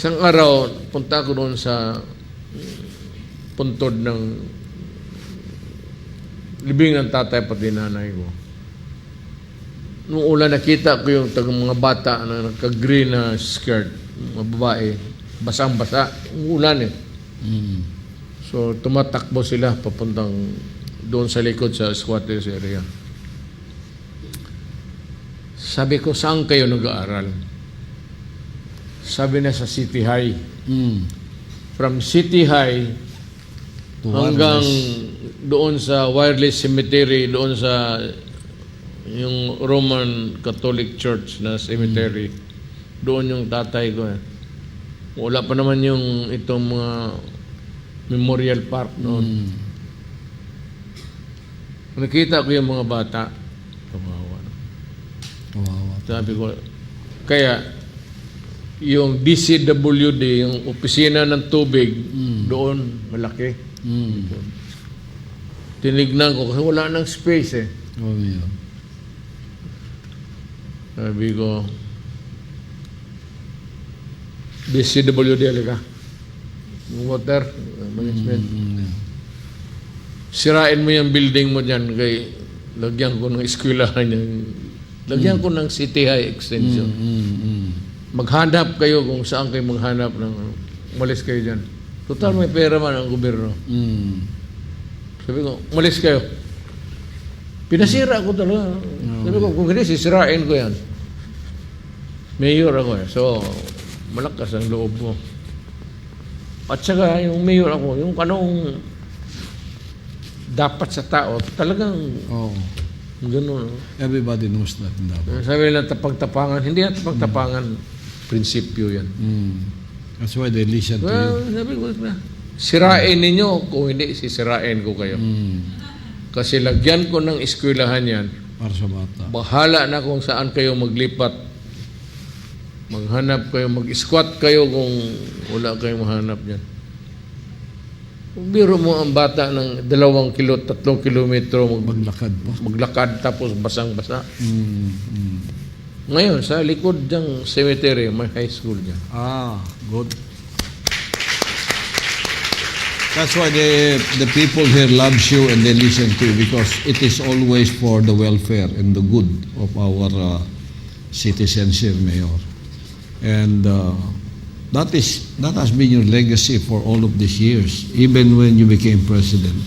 Isang araw, punta ko doon sa puntod ng libing ng tatay pati nanay ko. Noong una nakita ko yung mga bata na nagka-green na skirt, mga babae, basang-basa, ulan eh. So tumatakbo sila papuntang doon sa likod sa squatters area. Sabi ko, saan kayo nag-aaral? Sabi na sa City High. From City High hanggang doon sa Wireless Cemetery, doon sa yung Roman Catholic Church na cemetery. Doon yung tatay ko. Wala pa naman yung itong mga Memorial Park noon. Nakita ko yung mga bata. Kawawa. Sabi ko, kaya yung DCWD, yung opisina ng tubig, doon, malaki. Tinignan ko kasi wala nang space eh. Sabi ko, DCWD, alika. Water management. Sirain mo yung building mo dyan kay lagyan ko ng eskwelahan yan. Lagyan ko ng City High Extension. Maghanap kayo kung saan kayo maghanap ng umalis kayo dyan. Total may pera man ang gobyerno. Sabi ko, umalis kayo. Pinasira ko talaga. Sabi ko, kung hindi, sisirain ko yan. Mayor ako eh. So, malakas ang loob mo. At saka yung mayor ako, yung anong dapat sa tao, talagang gano'n. Everybody knows that. Sabi nila tapag-tapangan. Hindi yan tapag-tapangan. Prinsipyo yan. That's why they listen to you. Sabi ko na, sirain ninyo, kung hindi, sisirain ko kayo. Kasi lagyan ko ng eskwelahan yan. Para sa bata. Bahala na kung saan kayo maglipat. Maghanap kayo, mag-squat kayo kung wala kayong mahanap yan. Biro mo ang bata ng 2 kilo, 3 kilometro maglakad tapos basang-basa. Ngayon, sa likod ng cemetery, may high school dyan. Good. That's why the people here loves you and they listen to you because it is always for the welfare and the good of our citizens here, Mayor. And that has been your legacy for all of these years, even when you became president.